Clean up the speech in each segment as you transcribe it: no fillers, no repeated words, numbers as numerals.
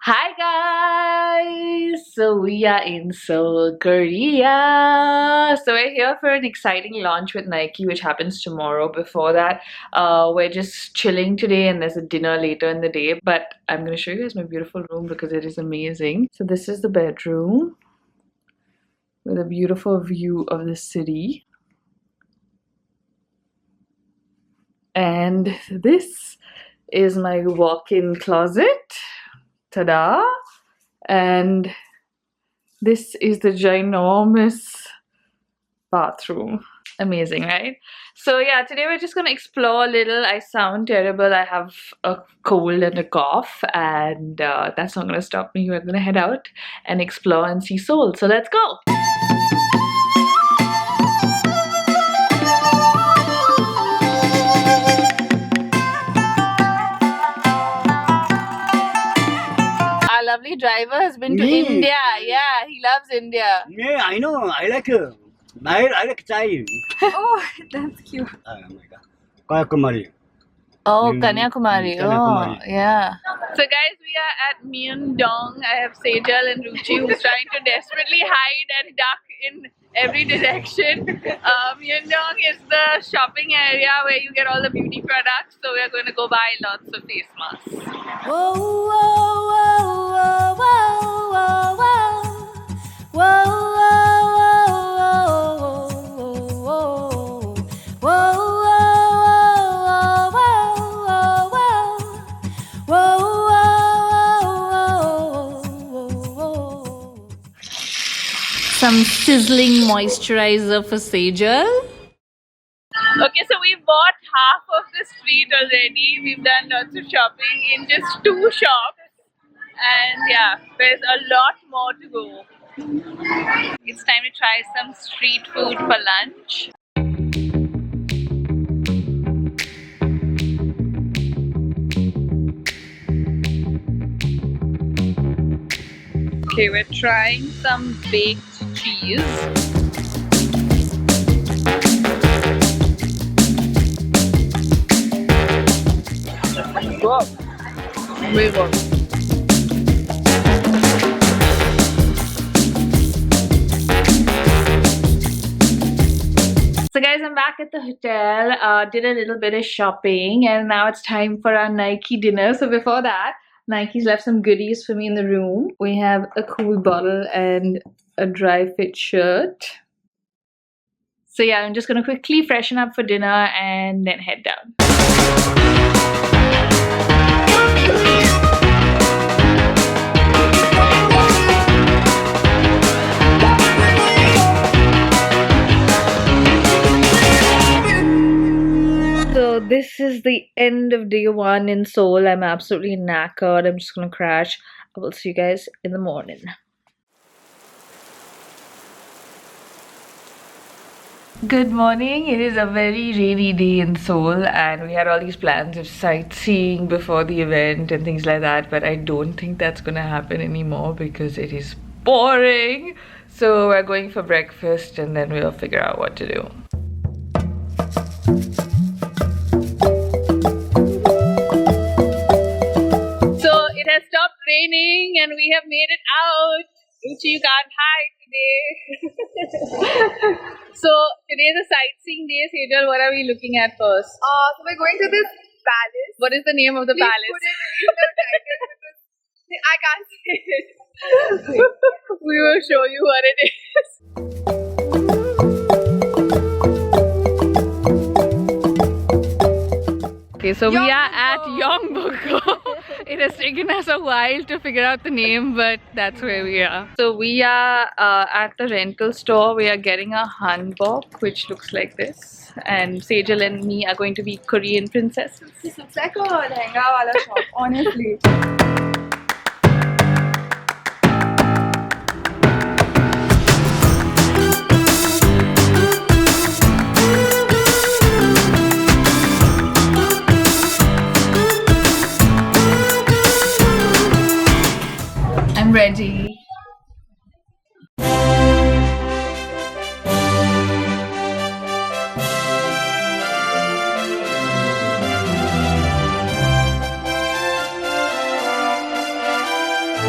Hi guys! So we are in Seoul, Korea. So we're here for an exciting launch with Nike, which happens tomorrow. Before that, we're just chilling today, and there's a dinner later in the day. But I'm gonna show you guys my beautiful room because it is amazing. So this is the bedroom with a beautiful view of the city, and this is my walk-in closet. Ta-da! And this is the ginormous bathroom. Amazing, right? So yeah, today we're just gonna explore a little. I sound terrible. I have a cold and a cough, and that's not gonna stop me. We're gonna head out and explore and see Seoul. So let's go! Our lovely driver has been to India. Yeah, he loves India. Yeah, I know. I like chai. Oh, that's cute. Oh my God. Kanyakumari. Oh, Kanyakumari. Kanyakumari. Oh, yeah. So guys, we are at Myeongdong. I have Sejal and Ruchi who's trying to desperately hide and duck in every direction. Myeongdong is the shopping area where you get all the beauty products. So we are going to go buy lots of face masks. Whoa, whoa, whoa, whoa, whoa, whoa, whoa, some sizzling moisturizer for Sejal. Okay, so we bought half of the street already. We've done lots of shopping in just 2 shops. And yeah, there's a lot more to go. It's time to try some street food for lunch. Okay, we're trying some baked cheese. Wow, very good. So guys, I'm back at the hotel, did a little bit of shopping, and now it's time for our Nike dinner. So before that, Nike's left some goodies for me in the room. We have a cool bottle and a dry fit shirt. So yeah, I'm just gonna quickly freshen up for dinner and then head down. So this is the end of day 1 in Seoul. I'm absolutely knackered. I'm just gonna crash. I will see you guys in the morning. Good morning. It is a very rainy day in Seoul, and we had all these plans of sightseeing before the event and things like that, but I don't think that's gonna happen anymore because it is boring. So we're going for breakfast and then we'll figure out what to do. So it has stopped raining and we have made it out. Ruchi, you can't hide today. So today's a sightseeing day. Sejal, what are we looking at first? So we're going to this palace. What is the name of the Please palace? put it in the title because I can't say it. We will show you what it is. Okay, so we are at Yongbuk. It has taken us a while to figure out the name, but that's where we are. So we are at the rental store. We are getting a hanbok, which looks like this. And Sejal and me are going to be Korean princesses. This looks like a lehenga wala shop, honestly. I'm ready. So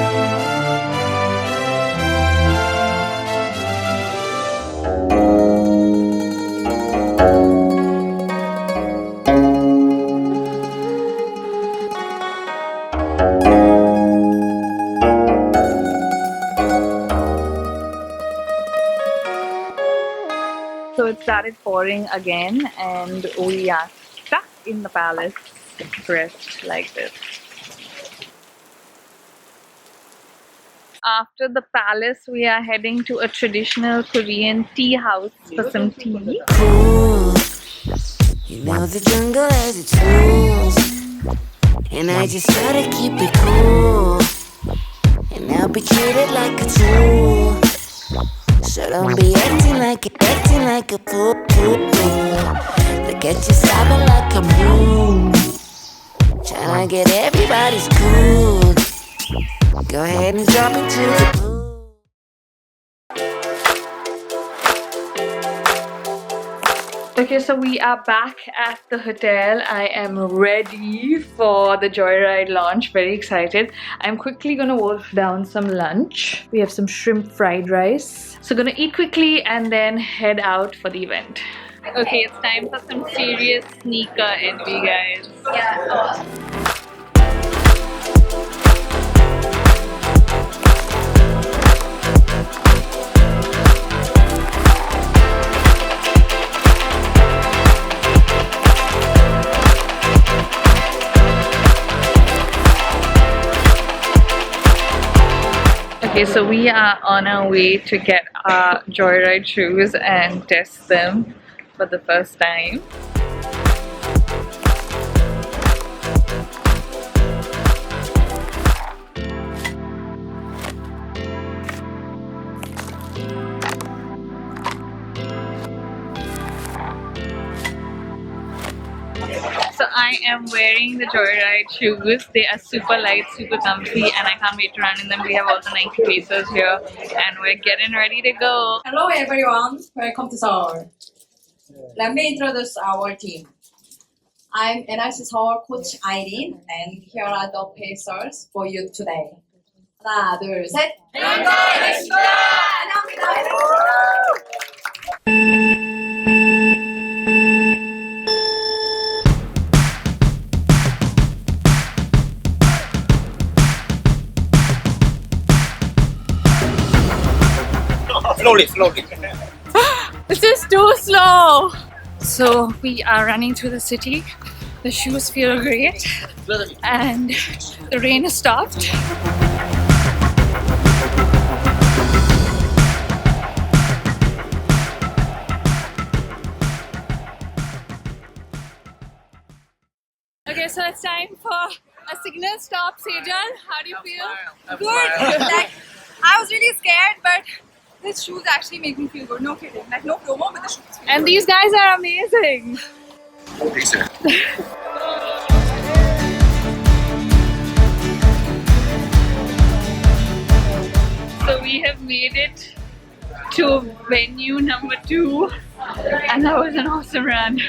it started pouring again, and we are stuck in the palace, dressed like this. After the palace, we are heading to a traditional Korean tea house for some tea. Cool. You know the jungle has its rules, and I just gotta keep it cool, and I'll be treated like a tool. So don't be acting like a fool. Look at you sobbing like a moon, tryna get everybody's cool. Go ahead and jump into the pool. Okay, so we are back at the hotel. I am ready for the Joyride launch. Very excited. I'm quickly gonna wolf down some lunch. We have some shrimp fried rice. So gonna eat quickly and then head out for the event. Okay, it's time for some serious sneaker envy, guys. Yeah. Okay, so we are on our way to get our Joyride shoes and test them for the first time. So I am wearing the Joyride shoes. They are super light, super comfy, and I can't wait to run in them. We have all the Nike Pacers here, and we're getting ready to go. Hello everyone, welcome to Seoul. Let me introduce our team. I'm NRC Seoul coach Irene, and here are the pacers for you today. 하나, 둘, 셋. 안녕하십니까. Slowly. This is too slow. So we are running through the city. The shoes feel great, and the rain has stopped. Okay, so it's time for a signal stop. Sejal, how do you feel? Good. Like, I was really scared, but these shoes actually make me feel good. No kidding. Like, no promo, but the shoes feel And good. these guys are amazing. So we have made it to venue number 2, and that was an awesome run.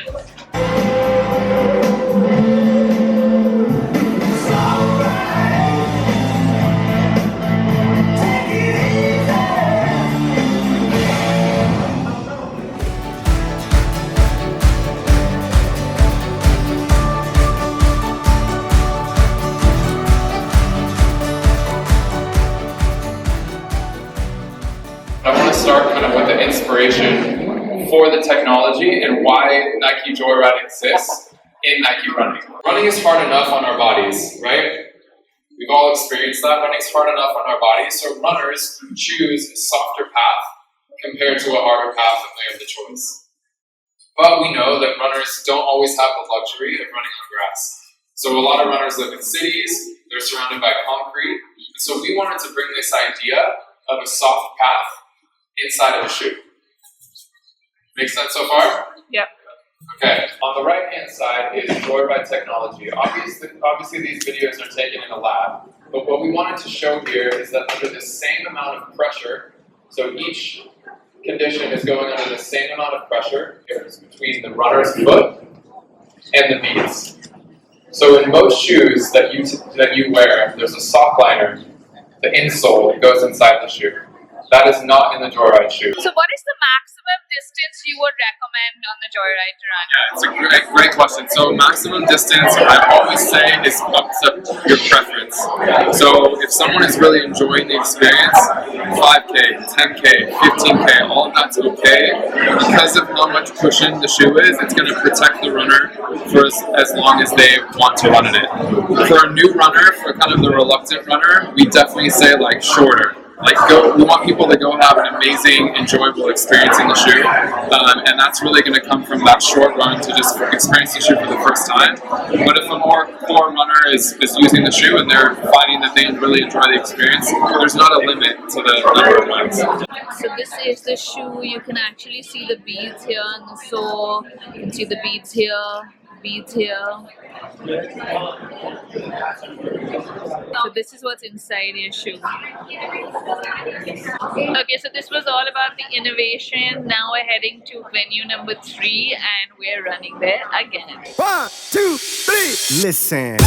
I want to start kind of with the inspiration for the technology and why Nike Joyride exists in Nike running. Running is hard enough on our bodies, right? We've all experienced that. Running is hard enough on our bodies, so runners choose a softer path compared to a harder path if they have the choice. But we know that runners don't always have the luxury of running on grass. So a lot of runners live in cities, they're surrounded by concrete. So we wanted to bring this idea of a soft path inside of a shoe. Make sense so far? Yep. Okay, on the right-hand side is Joyride technology. Obviously these videos are taken in a lab, but what we wanted to show here is that under the same amount of pressure, so each condition is going under the same amount of pressure between the runner's foot and the knees. So in most shoes that you wear, there's a sock liner the insole that goes inside the shoe. That is not in the Joyride shoe. So what is the maximum distance you would recommend on the Joyride to run? Yeah, it's a great question. So maximum distance, I always say, is up to your preference. So if someone is really enjoying the experience, 5K, 10K, 15K, all of that's okay. Because of how much cushion the shoe is, it's going to protect the runner for as long as they want to run in it. For a new runner, for kind of the reluctant runner, we definitely say like shorter. Like we want people to go have an amazing, enjoyable experience in the shoe, and that's really going to come from that short run to just experience the shoe for the first time. But if a more core runner is using the shoe and they're finding that they really enjoy the experience, there's not a limit to the number of runs. So this is the shoe. You can actually see the beads here on the sole. You can see the beads here, beads here. So this is what's inside your shoe. Okay, so this was all about the innovation. Now we're heading to venue number 3 and we're running there again. 1, 2, 3. Listen.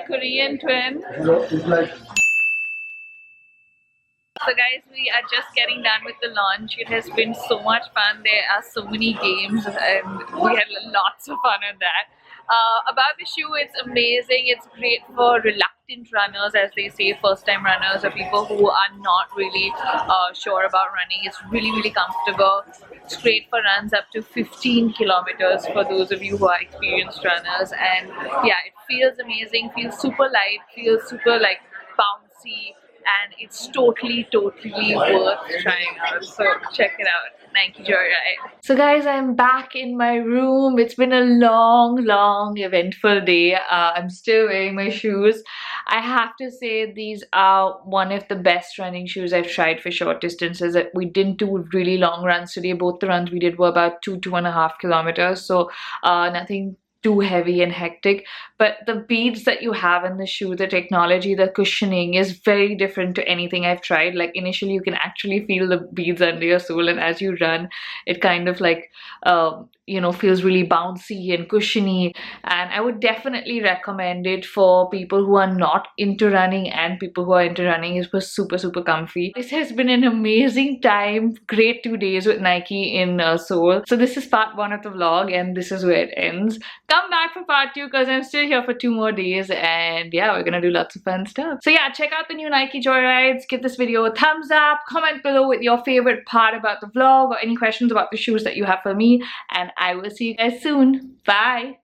Korean twin. So guys, we are just getting done with the launch. It has been so much fun. There are so many games and we had lots of fun at that. About the shoe, it's amazing. It's great for reluctant runners, as they say, first time runners or people who are not really sure about running. It's really, really comfortable. It's great for runs up to 15 kilometers for those of you who are experienced runners. And yeah, it feels amazing, feels super light, feels super like bouncy. And it's totally worth trying out. So check it out, Nike Joyride. So guys, I'm back in my room. It's been a long eventful day. I'm still wearing my shoes. I have to say these are one of the best running shoes I've tried for short distances. We didn't do really long runs today. Both the runs we did were about 2.5 kilometers. So nothing too heavy and hectic, but the beads that you have in the shoe, the technology, the cushioning is very different to anything I've tried. Like initially you can actually feel the beads under your sole, and as you run it kind of like you know, feels really bouncy and cushiony. And I would definitely recommend it for people who are not into running and people who are into running. It was super comfy. This has been an amazing time. Great 2 days with Nike in Seoul. So this is part 1 of the vlog and this is where it ends. Come back for part 2 because I'm still here for 2 more days and yeah, we're gonna do lots of fun stuff. So yeah, check out the new Nike Joyrides. Give this video a thumbs up. Comment below with your favorite part about the vlog or any questions about the shoes that you have for me, and I will see you guys soon. Bye!